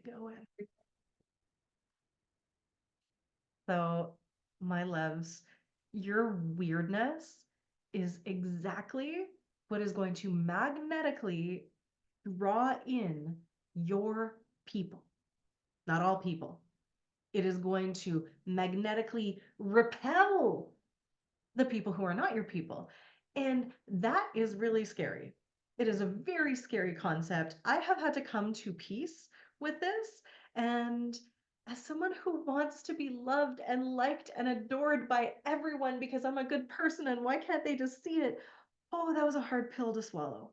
go. So, my loves, your weirdness is exactly what is going to magnetically draw in your people. Not all people. It is going to magnetically repel the people who are not your people. And that is really scary. It is a very scary concept. I have had to come to peace with this. And as someone who wants to be loved and liked and adored by everyone because I'm a good person and why can't they just see it? Oh, that was a hard pill to swallow.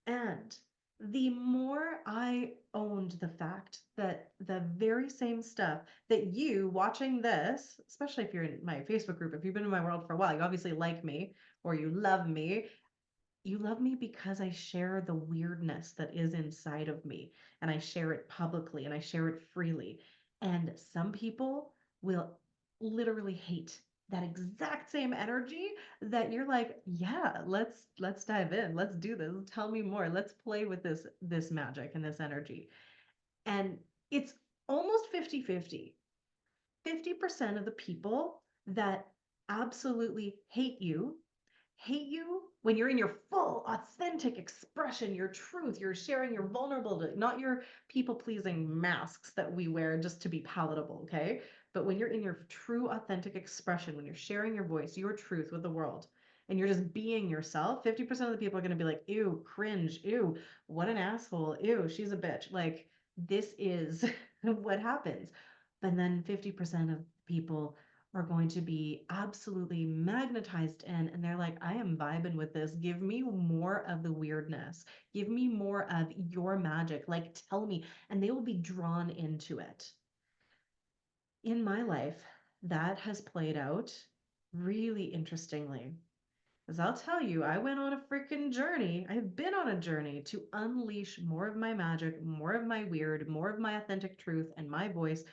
And the more I owned the fact that the very same stuff that you watching this, especially if you're in my Facebook group, if you've been in my world for a while, you obviously like me or you love me. You love me because I share the weirdness that is inside of me and I share it publicly and I share it freely. And some people will literally hate that exact same energy that you're like, yeah, let's dive in. Let's do this. Tell me more. Let's play with this magic and this energy. And it's almost 50-50. 50% of the people that absolutely hate you when you're in your full authentic expression, your truth, you're sharing your vulnerability, not your people pleasing masks that we wear just to be palatable, okay? But when you're in your true authentic expression, when you're sharing your voice, your truth with the world, and you're just being yourself, 50% of the people are going to be like, ew, cringe, ew, what an asshole, ew, she's a bitch. Like, this is what happens. But then 50% of people are going to be absolutely magnetized in and they're like, I am vibing with this. Give me more of the weirdness. Give me more of your magic. Like, tell me. And they will be drawn into it. In my life, that has played out really interestingly. As I'll tell you, I went on a freaking journey. I've been on a journey to unleash more of my magic, more of my weird, more of my authentic truth and my voice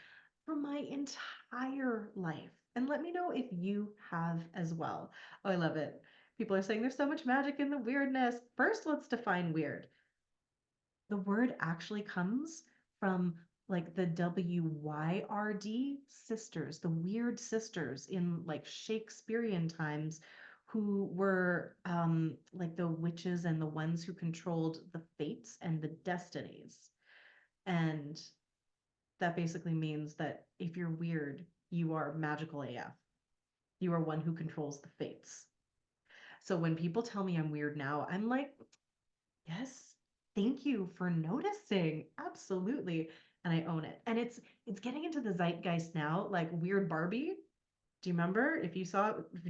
for my entire life. And let me know if you have as well. Oh, I love it. People are saying there's so much magic in the weirdness. First, let's define weird. The word actually comes from like the WYRD sisters, the weird sisters in like Shakespearean times who were like the witches and the ones who controlled the fates and the destinies. And that basically means that if you're weird, you are magical AF. You are one who controls the fates. So when people tell me I'm weird now, I'm like, yes, thank you for noticing. Absolutely. And I own it. And it's getting into the zeitgeist now, like weird Barbie. Do you remember if you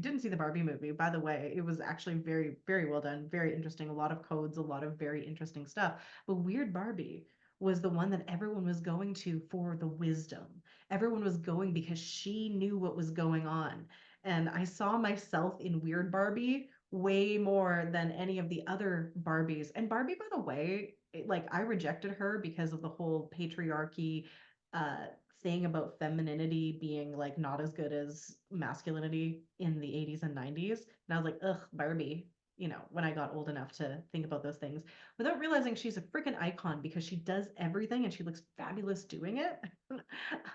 didn't see the Barbie movie, by the way, it was actually very, very well done, very interesting, a lot of codes, a lot of very interesting stuff. But Weird Barbie was the one that everyone was going to for the wisdom. Everyone was going because she knew what was going on. And I saw myself in Weird Barbie way more than any of the other Barbies. And Barbie, by the way, like I rejected her because of the whole patriarchy uh thing about femininity being like not as good as masculinity in the 80s and 90s. And I was like, ugh, Barbie, when I got old enough to think about those things without realizing she's a freaking icon because she does everything and she looks fabulous doing it.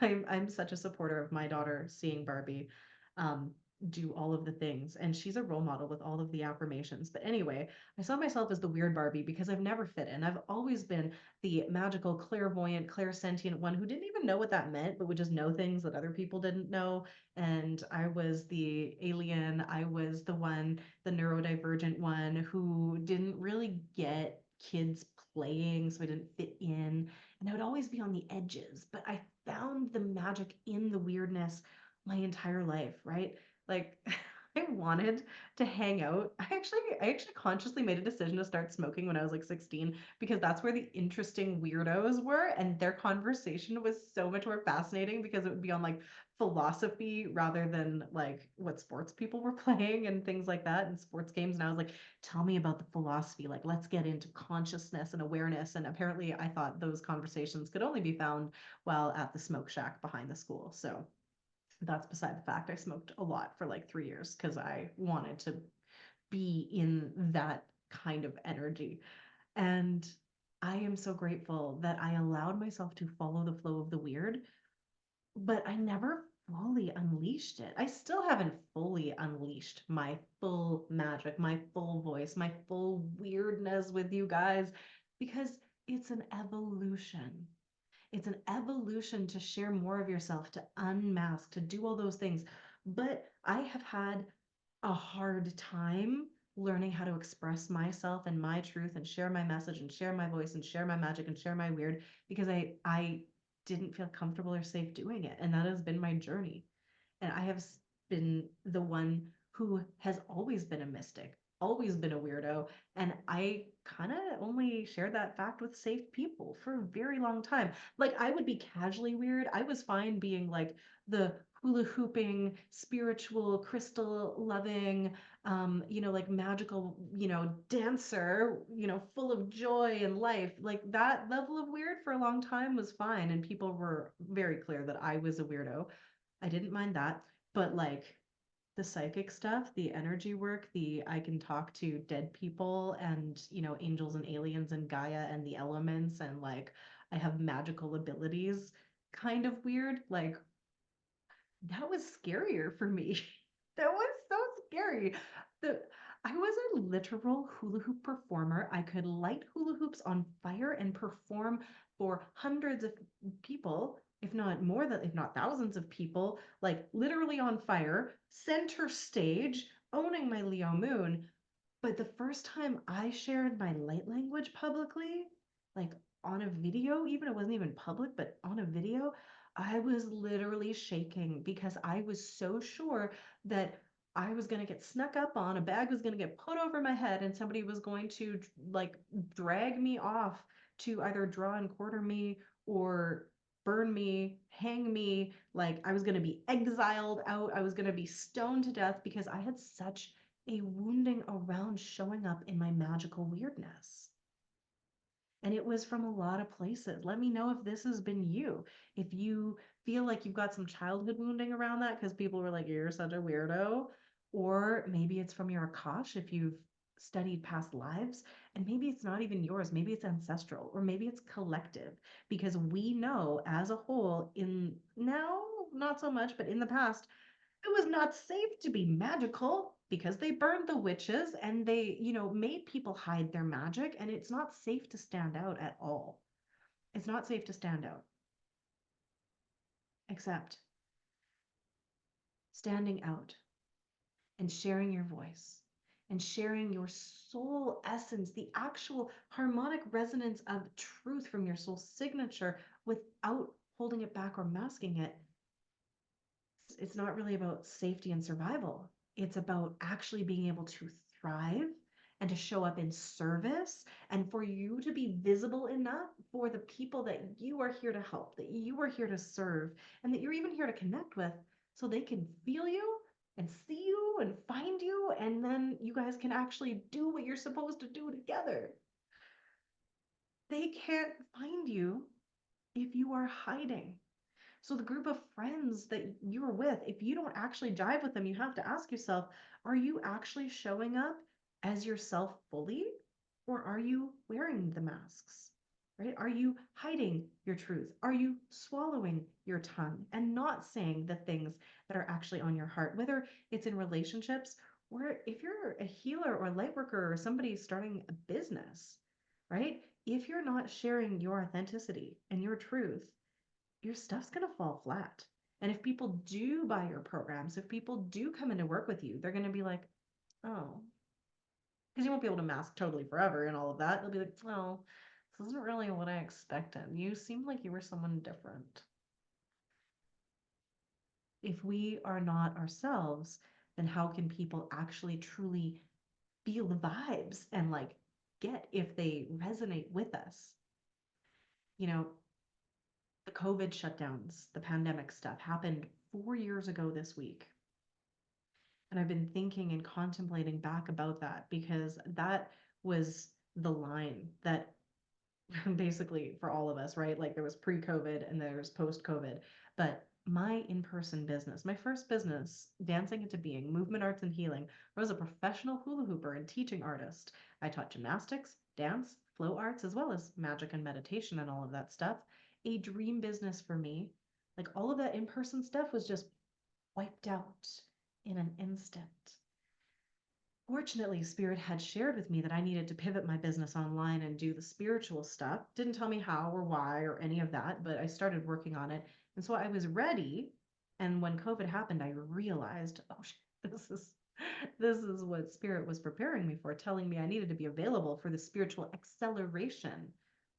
I'm such a supporter of my daughter seeing Barbie. Um, do all of the things and she's a role model with all of the affirmations. But anyway, I saw myself as the weird Barbie because I've never fit in. I've always been the magical, clairvoyant, clairsentient one who didn't even know what that meant, but would just know things that other people didn't know. And I was the alien. I was the one, the neurodivergent one who didn't really get kids playing, so I didn't fit in. And I would always be on the edges, but I found the magic in the weirdness my entire life, right? Like, I wanted to hang out. I actually consciously made a decision to start smoking when I was like 16 because that's where the interesting weirdos were and their conversation was so much more fascinating because it would be on like philosophy rather than like what sports people were playing and things like that and sports games. And I was like, tell me about the philosophy. Like, let's get into consciousness and awareness. And apparently I thought those conversations could only be found while at the smoke shack behind the school. So that's beside the fact. I smoked a lot for like 3 years because I wanted to be in that kind of energy. And I am so grateful that I allowed myself to follow the flow of the weird, but I never fully unleashed it. I still haven't fully unleashed my full magic, my full voice, my full weirdness with you guys because it's an evolution. It's an evolution to share more of yourself, to unmask, to do all those things. But I have had a hard time learning how to express myself and my truth and share my message and share my voice and share my magic and share my weird because I didn't feel comfortable or safe doing it. And that has been my journey. And I have been the one who has always been a mystic, always been a weirdo. And I kind of only shared that fact with safe people for a very long time. Like, I would be casually weird. I was fine being like the hula hooping, spiritual, crystal loving, like magical, dancer, full of joy and life. Like that level of weird for a long time was fine. And people were very clear that I was a weirdo. I didn't mind that. But like the psychic stuff, the energy work, the I can talk to dead people and, angels and aliens and Gaia and the elements and like I have magical abilities kind of weird. Like that was scarier for me. That was so scary. The I was a literal hula hoop performer. I could light hula hoops on fire and perform for hundreds of people, if not more than, if not thousands of people, like literally on fire, center stage, owning my Leo moon. But the first time I shared my light language publicly, like on a video, even it wasn't even public, but on a video, I was literally shaking because I was so sure that I was going to get snuck up on, a bag was going to get put over my head, and somebody was going to like drag me off to either draw and quarter me or burn me, hang me. Like I was going to be exiled out. I was going to be stoned to death because I had such a wounding around showing up in my magical weirdness. And it was from a lot of places. Let me know if this has been you. If you feel like you've got some childhood wounding around that because people were like, you're such a weirdo. Or maybe it's from your Akash if you've studied past lives. And maybe it's not even yours. Maybe it's ancestral or maybe it's collective because we know as a whole, in now, not so much, but in the past, it was not safe to be magical because they burned the witches and they, made people hide their magic. And it's not safe to stand out at all. It's not safe to stand out, except standing out and sharing your voice and sharing your soul essence, the actual harmonic resonance of truth from your soul signature without holding it back or masking it. It's not really about safety and survival. It's about actually being able to thrive and to show up in service and for you to be visible enough for the people that you are here to help, that you are here to serve, and that you're even here to connect with so they can feel you and see you and find you. And then you guys can actually do what you're supposed to do together. They can't find you if you are hiding. So the group of friends that you're with, if you don't actually jive with them, you have to ask yourself, are you actually showing up as yourself fully? Or are you wearing the masks? Right? Are you hiding your truth? Are you swallowing your tongue and not saying the things that are actually on your heart, whether it's in relationships or if you're a healer or a light worker or somebody starting a business, right? If you're not sharing your authenticity and your truth, your stuff's going to fall flat. And if people do buy your programs, if people do come in to work with you, they're going to be like, oh, because you won't be able to mask totally forever and all of that. They'll be like, oh, this isn't really what I expected. You seemed like you were someone different. If we are not ourselves, then how can people actually truly feel the vibes and like get if they resonate with us? You know, the COVID shutdowns, the pandemic stuff happened 4 years ago this week. And I've been thinking and contemplating back about that because that was the line that basically for all of us, right? Like there was pre COVID and there's post COVID. But my in person business, my first business, Dancing into Being, Movement Arts and Healing, I was a professional hula hooper and teaching artist. I taught gymnastics, dance, flow arts, as well as magic and meditation and all of that stuff, a dream business for me. Like all of that in person stuff was just wiped out in an instant. Fortunately, Spirit had shared with me that I needed to pivot my business online and do the spiritual stuff. Didn't tell me how or why or any of that, but I started working on it. And so I was ready. And when COVID happened, I realized, oh, this is this is what Spirit was preparing me for, telling me I needed to be available for the spiritual acceleration,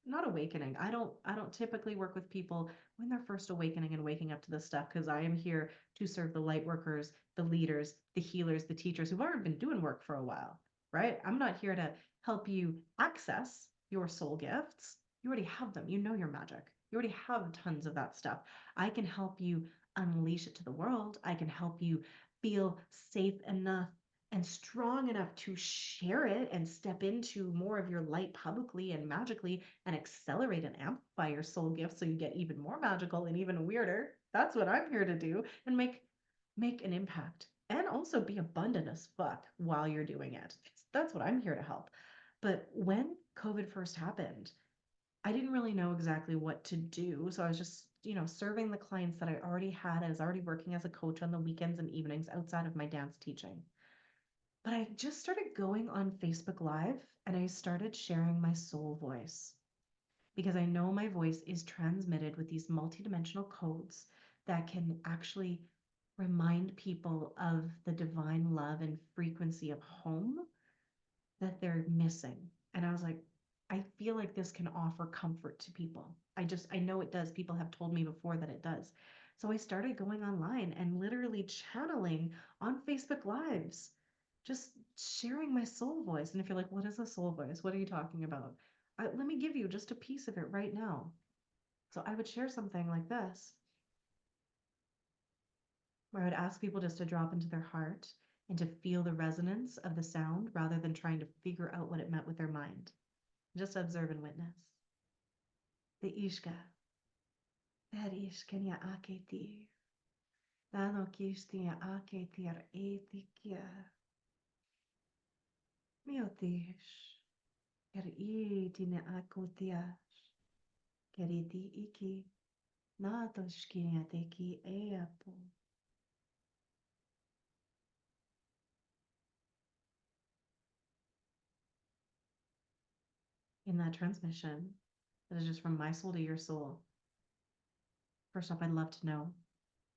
not awakening. I don't typically work with people when they're first awakening and waking up to this stuff because I am here to serve the light workers, the leaders, the healers, the teachers who've already been doing work for a while, right? I'm not here to help you access your soul gifts. You already have them. You know your magic. You already have tons of that stuff. I can help you unleash it to the world. I can help you feel safe enough and strong enough to share it and step into more of your light publicly and magically and accelerate and amplify your soul gifts so you get even more magical and even weirder. That's what I'm here to do and make an impact and also be abundant as fuck while you're doing it. That's what I'm here to help. But when COVID first happened, I didn't really know exactly what to do. So I was just, serving the clients that I already had. I was already working as a coach on the weekends and evenings outside of my dance teaching. But I just started going on Facebook Live and I started sharing my soul voice because I know my voice is transmitted with these multidimensional codes that can actually remind people of the divine love and frequency of home that they're missing. And I was like, I feel like this can offer comfort to people. I know it does. People have told me before that it does. So I started going online and literally channeling on Facebook Lives, just sharing my soul voice. And if you're like, what is a soul voice? What are you talking about? Let me give you just a piece of it right now. So I would share something like this, where I would ask people just to drop into their heart and to feel the resonance of the sound rather than trying to figure out what it meant with their mind. Just observe and witness. The ishka, that ishkanya aketi, dano kishtia aketi ar etikia, miotish, er itine akotiash, keriti iki, natoshkinya teki eapo. In that transmission, that is just from my soul to your soul. First off, I'd love to know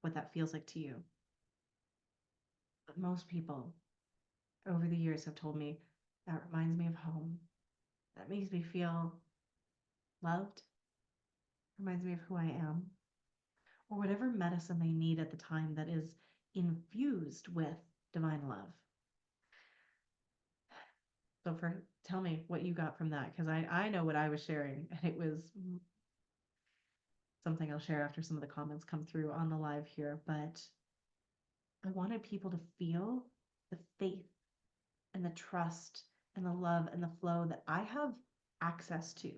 what that feels like to you. But most people over the years have told me that reminds me of home. That makes me feel loved, reminds me of who I am, or whatever medicine they need at the time that is infused with divine love. So for tell me what you got from that, because I know what I was sharing, and it was something I'll share after some of the comments come through on the live here. But I wanted people to feel the faith and the trust and the love and the flow that I have access to.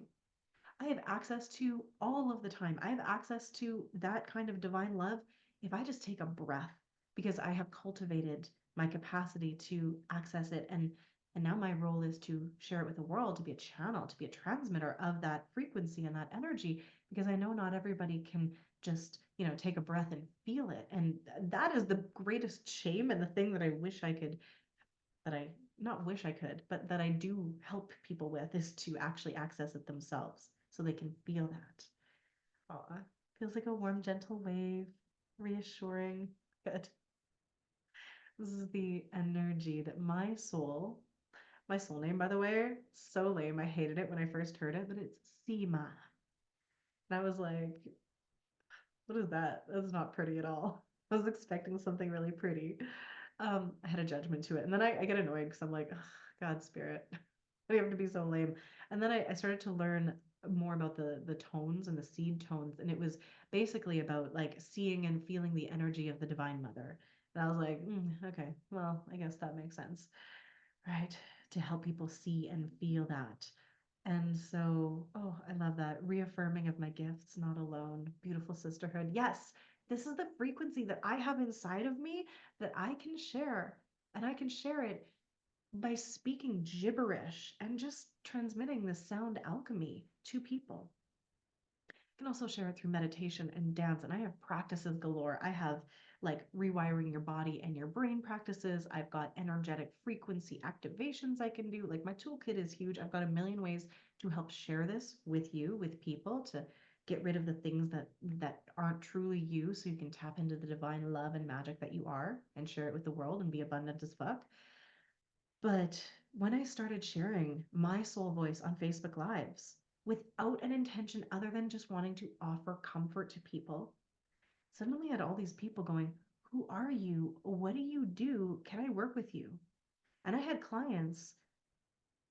I have access to all of the time. I have access to that kind of divine love if I just take a breath because I have cultivated my capacity to access it and now my role is to share it with the world, to be a channel, to be a transmitter of that frequency and that energy because I know not everybody can just, take a breath and feel it. And that is the greatest shame and the thing that I wish I could that I not wish I could, but that I do help people with is to actually access it themselves so they can feel that. Aw, feels like a warm, gentle wave, reassuring. Good. This is the energy that my soul name, by the way, so lame. I hated it when I first heard it, but it's Seema. And I was like, what is that? That's not pretty at all. I was expecting something really pretty. I had a judgment to it. And then I get annoyed because I'm like, "Ugh, God spirit. Why do you have to be so lame?" And then I started to learn more about the tones and the seed tones. And it was basically about like seeing and feeling the energy of the Divine Mother. And I was like, okay, well, I guess that makes sense. Right. To help people see and feel that. And so, oh, I love that. Reaffirming of my gifts, not alone. Beautiful sisterhood. Yes, this is the frequency that I have inside of me that I can share. And I can share it by speaking gibberish and just transmitting this sound alchemy to people. You can also share it through meditation and dance. And I have practices galore. I have like rewiring your body and your brain practices. I've got energetic frequency activations I can do. Like my toolkit is huge. I've got a million ways to help share this with you, with people, to get rid of the things that aren't truly you so you can tap into the divine love and magic that you are and share it with the world and be abundant as fuck. But when I started sharing my soul voice on Facebook Lives without an intention other than just wanting to offer comfort to people, suddenly I had all these people going, "Who are you? What do you do? Can I work with you?" And I had clients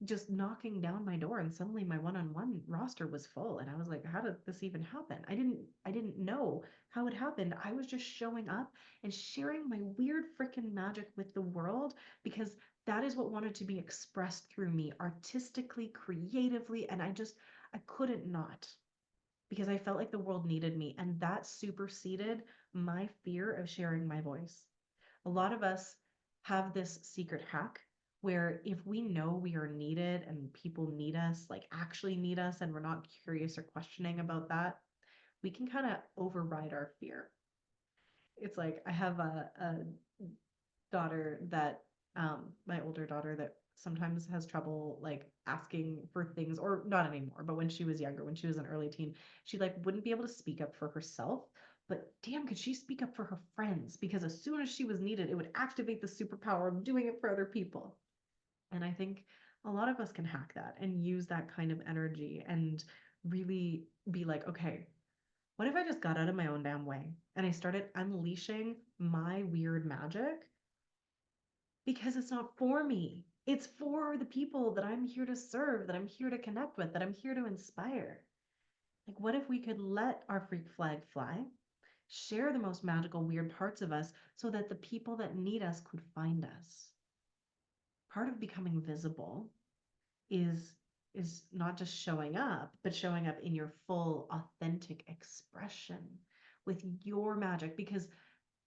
just knocking down my door, and suddenly my one-on-one roster was full, and I was like, how did this even happen? I didn't know how it happened. I was just showing up and sharing my weird freaking magic with the world because that is what wanted to be expressed through me artistically, creatively, and I couldn't not, because I felt like the world needed me, and that superseded my fear of sharing my voice. A lot of us have this secret hack where if we know we are needed and people need us, like actually need us, and we're not curious or questioning about that, we can kind of override our fear. It's like I have a daughter that, my older daughter, that sometimes has trouble like asking for things, or not anymore, but when she was younger, when she was an early teen, she like wouldn't be able to speak up for herself. But damn, could she speak up for her friends? Because as soon as she was needed, it would activate the superpower of doing it for other people. And I think a lot of us can hack that and use that kind of energy and really be like, okay, what if I just got out of my own damn way and I started unleashing my weird magic, because it's not for me. It's for the people that I'm here to serve, that I'm here to connect with, that I'm here to inspire. Like, what if we could let our freak flag fly, share the most magical, weird parts of us so that the people that need us could find us? Part of becoming visible is is not just showing up, but showing up in your full authentic expression with your magic, because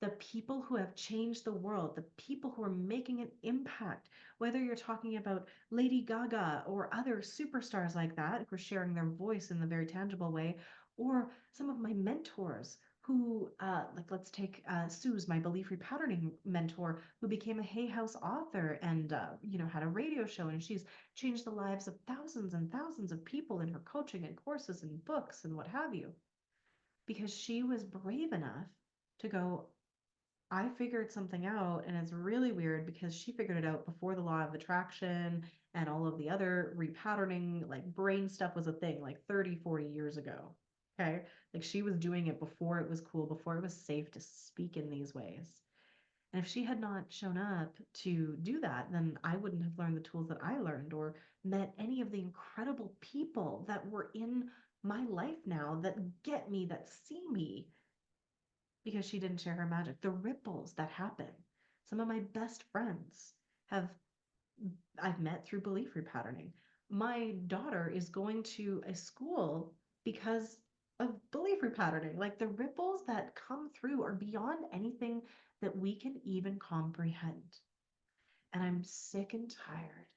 the people who have changed the world, the people who are making an impact, whether you're talking about Lady Gaga or other superstars like that who are sharing their voice in the very tangible way, or some of my mentors who, like, let's take Sue's, my belief repatterning mentor, who became a Hay House author and, had a radio show, and she's changed the lives of thousands and thousands of people in her coaching and courses and books and what have you, because she was brave enough to go, I figured something out, and it's really weird because she figured it out before the law of attraction and all of the other repatterning, like brain stuff was a thing like 30, 40 years ago. Okay. Like she was doing it before it was cool, before it was safe to speak in these ways. And if she had not shown up to do that, then I wouldn't have learned the tools that I learned or met any of the incredible people that were in my life now that get me, that see me, because she didn't share her magic. The ripples that happen. Some of my best friends have I've met through belief repatterning. My daughter is going to a school because of belief repatterning. Like the ripples that come through are beyond anything that we can even comprehend. And I'm sick and tired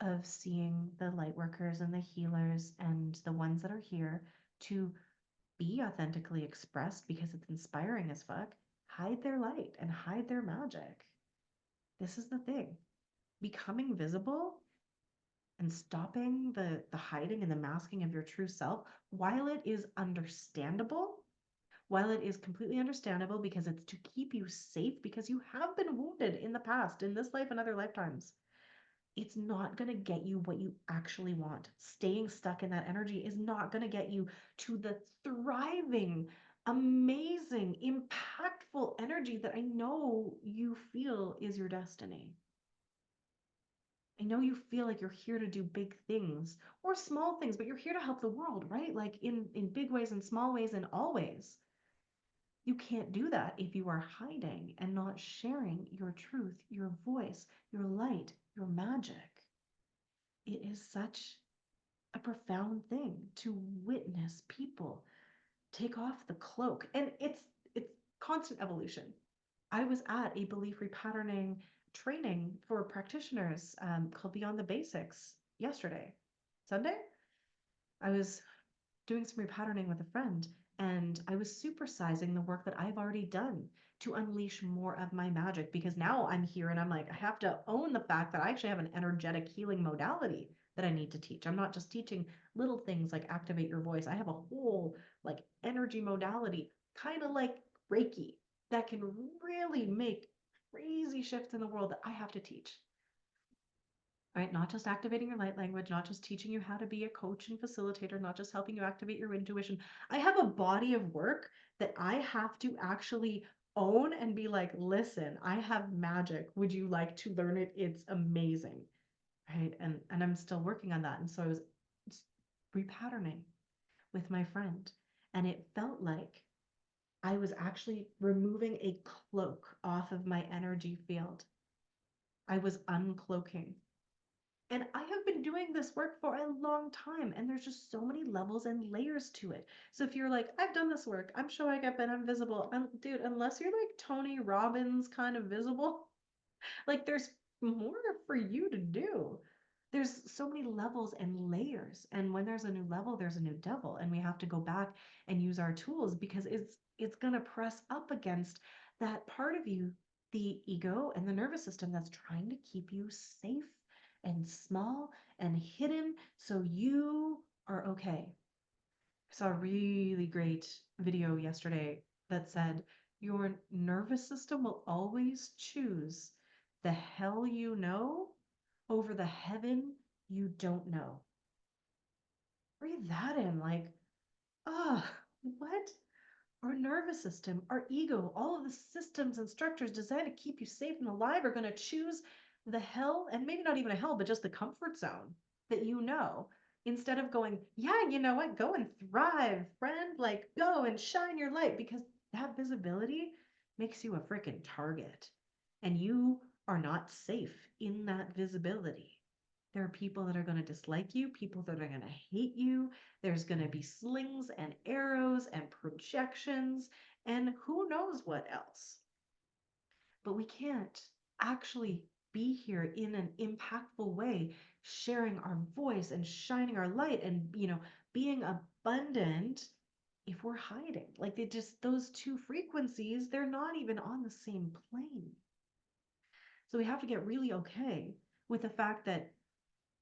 of seeing the light workers and the healers and the ones that are here to be authentically expressed because it's inspiring as fuck, hide their light and hide their magic. This is the thing. Becoming visible and stopping the hiding and the masking of your true self, while it is understandable, while it is completely understandable because it's to keep you safe because you have been wounded in the past, in this life and other lifetimes, it's not going to get you what you actually want. Staying stuck in that energy is not going to get you to the thriving, amazing, impactful energy that I know you feel is your destiny. I know you feel like you're here to do big things or small things, but you're here to help the world, right? Like in big ways and small ways and all ways. You can't do that if you are hiding and not sharing your truth, your voice, your light, your magic. It is such a profound thing to witness people take off the cloak, and it's constant evolution. I was at a belief repatterning training for practitioners called Beyond the Basics yesterday, Sunday. I was doing some repatterning with a friend, and I was supersizing the work that I've already done to unleash more of my magic because now I'm here and I'm like, I have to own the fact that I actually have an energetic healing modality that I need to teach. I'm not just teaching little things like activate your voice. I have a whole like energy modality, kind of like Reiki, that can really make crazy shifts in the world that I have to teach. Right? Not just activating your light language, not just teaching you how to be a coach and facilitator, not just helping you activate your intuition. I have a body of work that I have to actually own and be like, listen, I have magic. Would you like to learn it? It's amazing. Right. And I'm still working on that. And so I was repatterning with my friend. And it felt like I was actually removing a cloak off of my energy field. I was uncloaking. And I have been doing this work for a long time, and there's just so many levels and layers to it. So if you're like, I've done this work, I'm showing up and I'm visible, dude, unless you're like Tony Robbins kind of visible, like there's more for you to do. There's so many levels and layers, and when there's a new level, there's a new devil, and we have to go back and use our tools because it's gonna press up against that part of you, the ego and the nervous system that's trying to keep you safe and small and hidden so you are okay. I saw a really great video yesterday that said your nervous system will always choose the hell you know over the heaven you don't know. Breathe that in, like, ah, what? Our nervous system, our ego, all of the systems and structures designed to keep you safe and alive are going to choose the hell, and maybe not even a hell, but just the comfort zone that you know, instead of going, yeah, you know what, go and thrive, friend, like go and shine your light, because that visibility makes you a freaking target. And you are not safe in that visibility. There are people that are going to dislike you, people that are going to hate you. There's going to be slings and arrows and projections and who knows what else. But we can't actually be here in an impactful way, sharing our voice and shining our light and, being abundant if we're hiding. Like they just, those two frequencies, they're not even on the same plane. So we have to get really okay with the fact that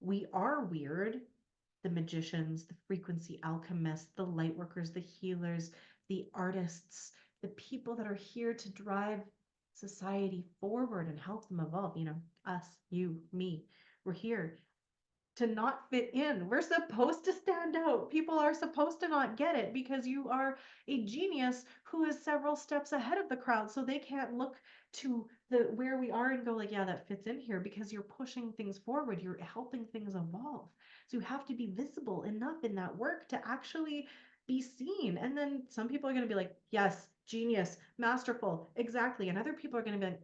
we are weird. The magicians, the frequency alchemists, the light workers, the healers, the artists, the people that are here to drive society forward and help them evolve. Us, you, me, we're here to not fit in. We're supposed to stand out. People are supposed to not get it because you are a genius who is several steps ahead of the crowd. So they can't look to the where we are and go like, yeah, that fits in here because you're pushing things forward. You're helping things evolve. So you have to be visible enough in that work to actually be seen. And then some people are going to be like, yes, genius, masterful, exactly. And other people are going to be like,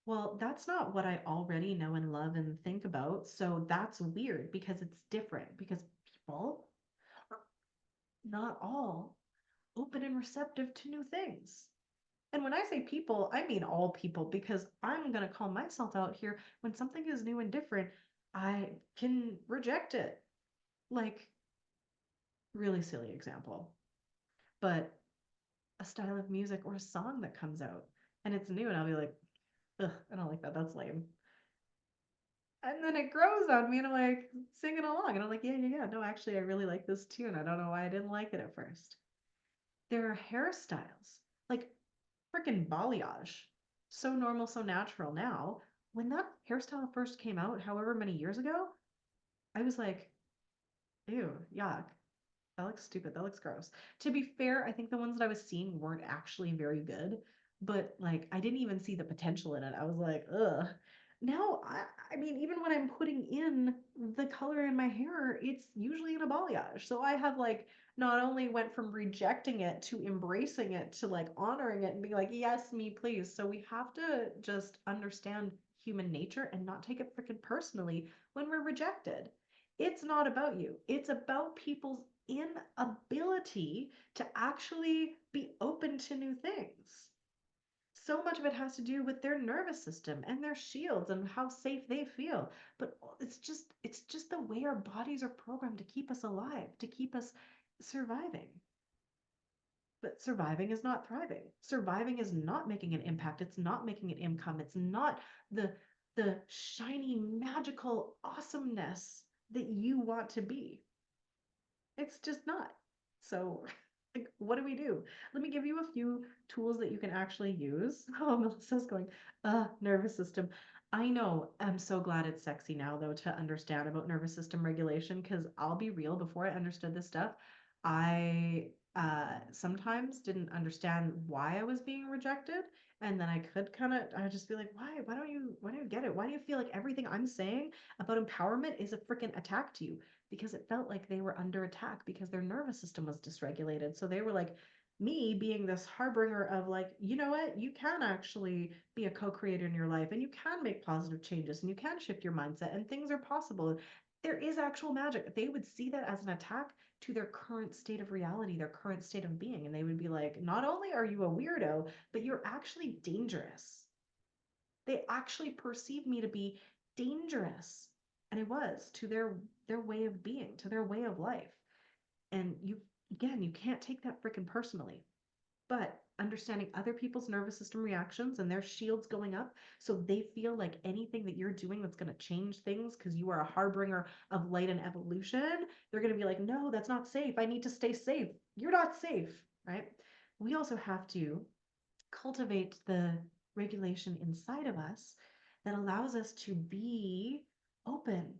well, that's not what I already know and love and think about. So that's weird because it's different because people are not all open and receptive to new things. And when I say people, I mean all people because I'm going to call myself out here. When something is new and different, I can reject it. Like, really silly example, but a style of music or a song that comes out and it's new, and I'll be like, ugh, I don't like that. That's lame. And then it grows on me and I'm like singing along and I'm like, yeah, yeah, yeah. No, actually, I really like this tune. I don't know why I didn't like it at first. There are hairstyles like freaking balayage. So normal, so natural now. When that hairstyle first came out, however many years ago, I was like, ew, yuck. That looks stupid. That looks gross. To be fair, I think the ones that I was seeing weren't actually very good, but like I didn't even see the potential in it. I was like, ugh. Now, I mean, even when I'm putting in the color in my hair, it's usually in a balayage. So I have like not only went from rejecting it to embracing it to like honoring it and being like, yes, me, please. So we have to just understand human nature and not take it freaking personally when we're rejected. It's not about you. It's about people's inability to actually be open to new things. so much of it has to do with their nervous system and their shields and how safe they feel. But it's just the way our bodies are programmed to keep us alive, to keep us surviving. But surviving is not thriving. Surviving is not making an impact. It's not making an income. It's not the shiny, magical awesomeness that you want to be. It's just not. So, like, what do we do? Let me give you a few tools that you can actually use. Oh, Melissa's going, nervous system. I know. I'm so glad it's sexy now, though, to understand about nervous system regulation, because I'll be real, before I understood this stuff, I sometimes didn't understand why I was being rejected. And then I could kind of, I would just be like, why? Why don't you get it? Why do you feel like everything I'm saying about empowerment is a freaking attack to you? Because it felt like they were under attack because their nervous system was dysregulated. So they were like, me being this harbinger of like, you know what, you can actually be a co-creator in your life and you can make positive changes and you can shift your mindset and things are possible. There is actual magic. They would see that as an attack to their current state of reality, their current state of being. And they would be like, not only are you a weirdo, but you're actually dangerous. They actually perceived me to be dangerous. And I was to their way of being, to their way of life. And you again, you can't take that freaking personally. But understanding other people's nervous system reactions and their shields going up so they feel like anything that you're doing that's going to change things because you are a harbinger of light and evolution, they're going to be like, no, that's not safe. I need to stay safe. You're not safe, right? We also have to cultivate the regulation inside of us that allows us to be open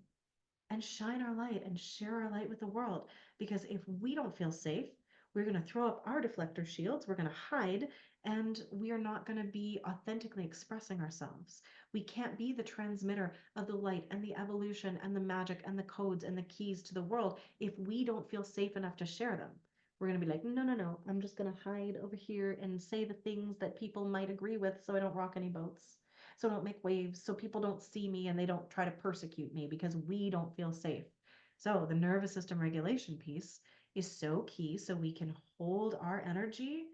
and shine our light and share our light with the world. Because if we don't feel safe, we're going to throw up our deflector shields, we're going to hide, and we are not going to be authentically expressing ourselves. We can't be the transmitter of the light and the evolution and the magic and the codes and the keys to the world if we don't feel safe enough to share them. We're going to be like, no, no, no, I'm just going to hide over here and say the things that people might agree with so I don't rock any boats, so I don't make waves, so people don't see me and they don't try to persecute me because we don't feel safe. So the nervous system regulation piece is so key so we can hold our energy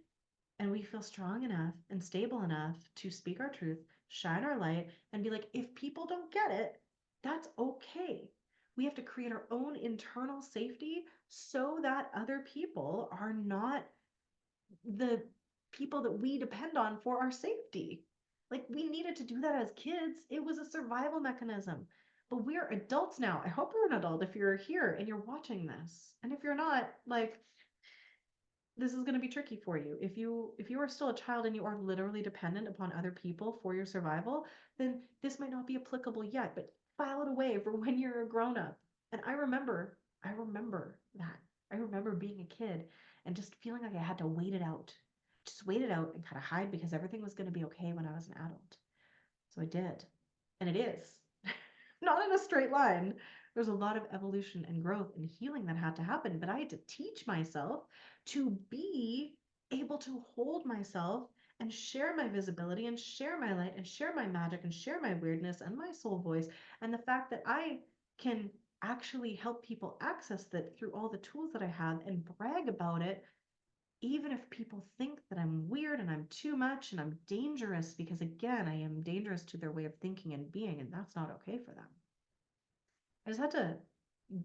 and we feel strong enough and stable enough to speak our truth, shine our light, and be like, if people don't get it, that's okay. We have to create our own internal safety so that other people are not the people that we depend on for our safety. Like, we needed to do that as kids. It was a survival mechanism. But we're adults now. I hope you're an adult if you're here and you're watching this. And if you're not, like, this is going to be tricky for you. If you are still a child and you are literally dependent upon other people for your survival, then this might not be applicable yet, but file it away for when you're a grown up. And I remember that. I remember being a kid and just feeling like I had to wait it out. Just wait it out and kind of hide because everything was going to be okay when I was an adult. So I did. And it is. Not in a straight line. There's a lot of evolution and growth and healing that had to happen, but I had to teach myself to be able to hold myself and share my visibility and share my light and share my magic and share my weirdness and my soul voice. And the fact that I can actually help people access that through all the tools that I have and brag about it, even if people think that I'm weird and I'm too much and I'm dangerous, because again, I am dangerous to their way of thinking and being, and that's not okay for them. I just had to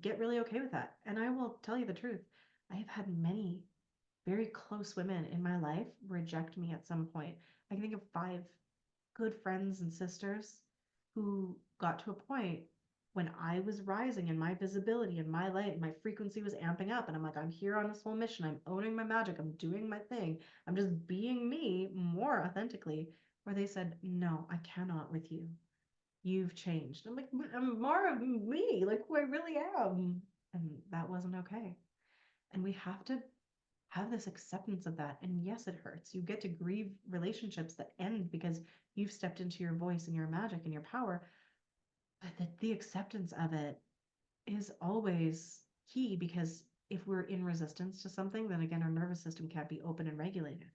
get really okay with that. And I will tell you the truth. I have had many very close women in my life reject me at some point. I can think of 5 good friends and sisters who got to a point when I was rising in my visibility and my light, my frequency was amping up. And I'm like, I'm here on this whole mission. I'm owning my magic. I'm doing my thing. I'm just being me more authentically. Where they said, no, I cannot with you. You've changed. I'm like, I'm more of me, like who I really am. And that wasn't okay. And we have to have this acceptance of that. And yes, it hurts. You get to grieve relationships that end because you've stepped into your voice and your magic and your power. But the acceptance of it is always key, because if we're in resistance to something, then again, our nervous system can't be open and regulated.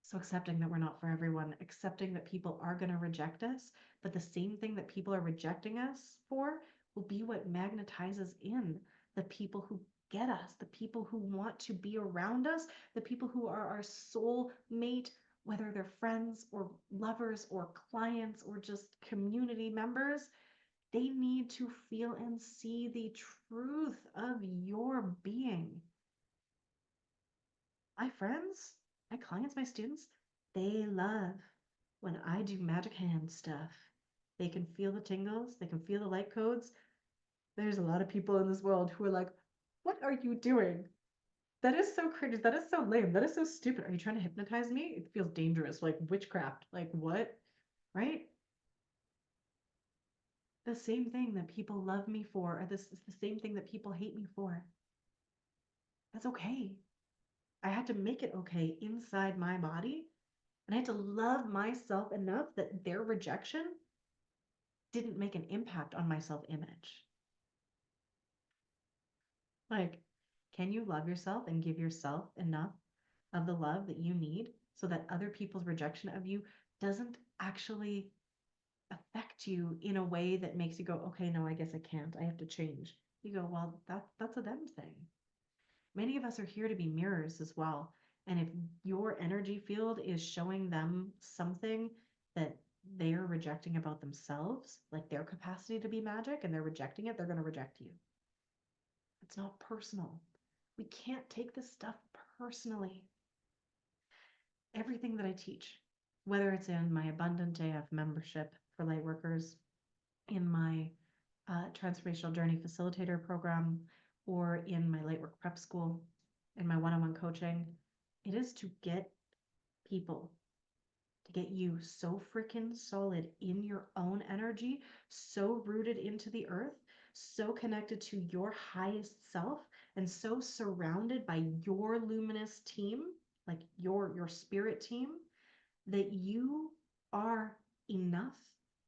So accepting that we're not for everyone, accepting that people are going to reject us, but the same thing that people are rejecting us for will be what magnetizes in the people who get us, the people who want to be around us, the people who are our soul mate whether they're friends or lovers or clients or just community members, they need to feel and see the truth of your being. My friends, my clients, my students, they love when I do magic hand stuff. They can feel the tingles, they can feel the light codes. There's a lot of people in this world who are like, what are you doing? That is so cringe. That is so lame. That is so stupid. Are you trying to hypnotize me? It feels dangerous, like witchcraft. Like what? Right? The same thing that people love me for, or this is the same thing that people hate me for. That's okay. I had to make it okay inside my body. And I had to love myself enough that their rejection didn't make an impact on my self image. Like, can you love yourself and give yourself enough of the love that you need so that other people's rejection of you doesn't actually affect you in a way that makes you go, okay, no, I guess I can't. I have to change. You go, well, that's a them thing. Many of us are here to be mirrors as well. And if your energy field is showing them something that they're rejecting about themselves, like their capacity to be magic, and they're rejecting it, they're going to reject you. It's not personal. We can't take this stuff personally. Everything that I teach, whether it's in my Abundant AF membership for lightworkers, in my transformational journey facilitator program, or in my lightwork prep school, in my one-on-one coaching, it is to get people, to get you so freaking solid in your own energy, so rooted into the earth, so connected to your highest self, and so surrounded by your luminous team, like your spirit team, that you are enough,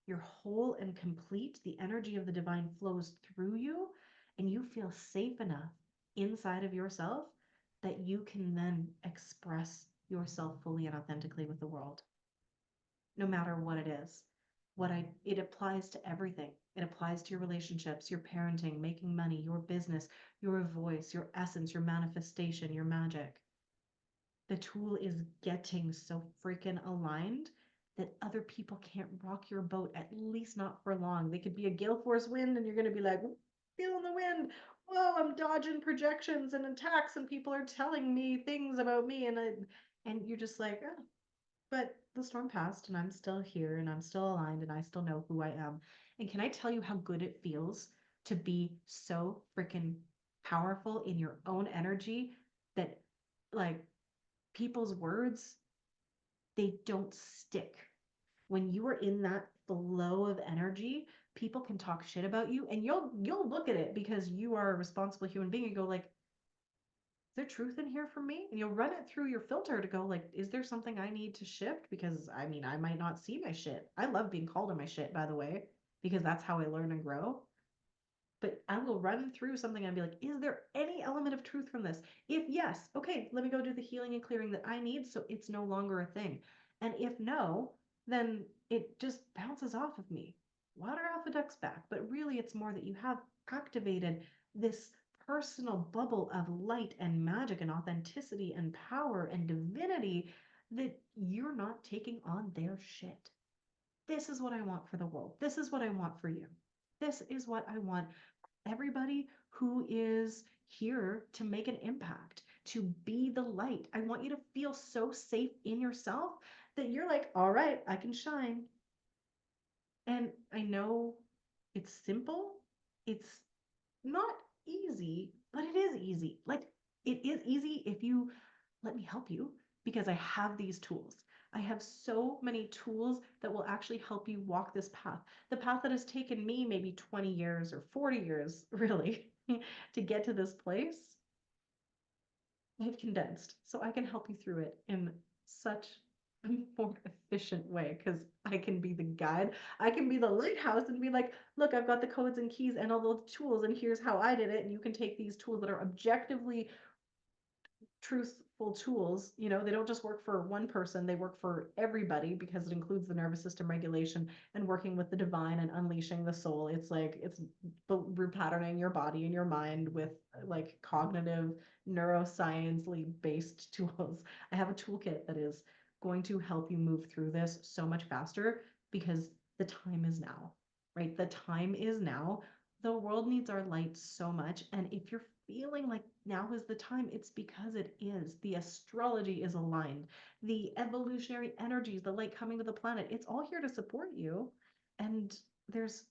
you're whole and complete, the energy of the divine flows through you, and you feel safe enough inside of yourself that you can then express yourself fully and authentically with the world, no matter what it is. It applies to everything. It applies to your relationships, your parenting, making money, your business, your voice, your essence, your manifestation, your magic. The tool is getting so freaking aligned that other people can't rock your boat, at least not for long. They could be a gale force wind and you're going to be like, feeling the wind. Whoa, I'm dodging projections and attacks and people are telling me things about me. And you're just like, oh, but the storm passed and I'm still here and I'm still aligned and I still know who I am. And can I tell you how good it feels to be so freaking powerful in your own energy that, like, people's words, they don't stick. When you are in that flow of energy, people can talk shit about you and you'll look at it because you are a responsible human being and go like, is there truth in here for me? And you'll run it through your filter to go like, is there something I need to shift? Because I mean, I might not see my shit. I love being called on my shit, by the way, because that's how I learn and grow. But I will run through something and be like, is there any element of truth from this? If yes, okay, let me go do the healing and clearing that I need so it's no longer a thing. And if no, then it just bounces off of me. Water off a duck's back. But really, it's more that you have activated this personal bubble of light and magic and authenticity and power and divinity that you're not taking on their shit. This is what I want for the world. This is what I want for you. This is what I want everybody who is here to make an impact, to be the light. I want you to feel so safe in yourself that you're like, all right, I can shine. And I know it's simple. It's not easy, but it is easy. Like, it is easy if you let me help you because I have these tools. I have so many tools that will actually help you walk this path. The path that has taken me maybe 20 years or 40 years, really, to get to this place, I've condensed so I can help you through it in such a more efficient way because I can be the guide. I can be the lighthouse and be like, look, I've got the codes and keys and all the tools, and here's how I did it. And you can take these tools that are objectively truthful tools. They don't just work for one person, they work for everybody because it includes the nervous system regulation and working with the divine and unleashing the soul. It's like it's repatterning your body and your mind with like cognitive neuroscience based tools. I have a toolkit that is going to help you move through this so much faster because the time is now, right? The time is now. The world needs our light so much. And if you're feeling like now is the time, it's because it is. The astrology is aligned, the evolutionary energies, the light coming to the planet, it's all here to support you. And there's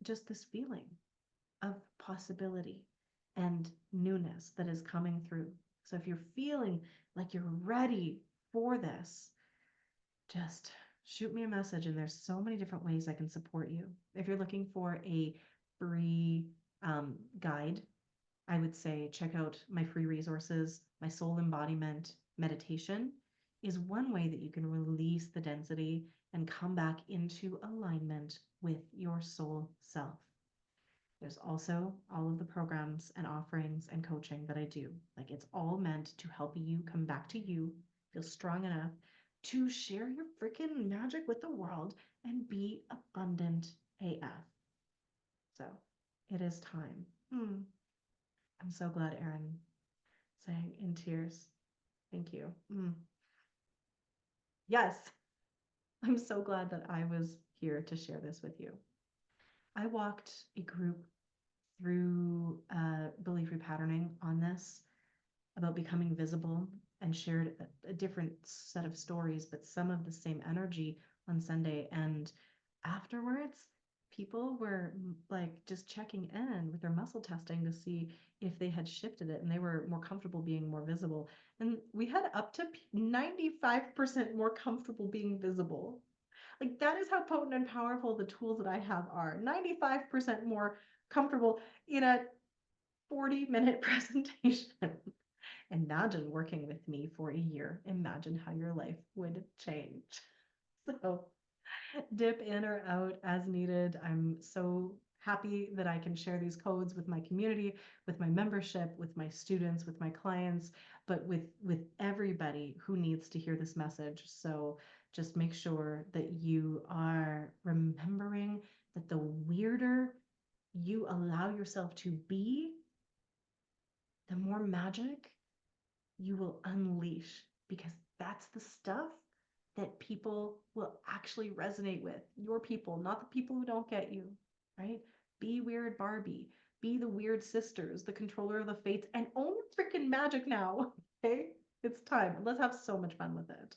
just this feeling of possibility and newness that is coming through. So if you're feeling like you're ready for this, just shoot me a message, and there's so many different ways I can support you. If you're looking for a free guide, I would say check out my free resources. My soul embodiment meditation is one way that you can release the density and come back into alignment with your soul self. There's also all of the programs and offerings and coaching that I do. Like, it's all meant to help you come back to you, feel strong enough to share your freaking magic with the world and be abundant AF. So it is time. I'm so glad, Erin, saying in tears. Thank you. Yes, I'm so glad that I was here to share this with you. I walked a group through belief repatterning on this about becoming visible and shared a different set of stories, but some of the same energy on Sunday. And afterwards, people were like just checking in with their muscle testing to see if they had shifted it and they were more comfortable being more visible. And we had up to 95% more comfortable being visible. Like, that is how potent and powerful the tools that I have are. 95% more comfortable in a 40-minute presentation. Imagine working with me for a year. Imagine how your life would change. So dip in or out as needed. I'm so happy that I can share these codes with my community, with my membership, with my students, with my clients, but with everybody who needs to hear this message. So just make sure that you are remembering that the weirder you allow yourself to be, the more magic you will unleash, because that's the stuff that people will actually resonate with. Your people, not the people who don't get you, right? Be weird Barbie, be the weird sisters, the controller of the fates, and own freaking magic now. Okay? It's time. Let's have so much fun with it.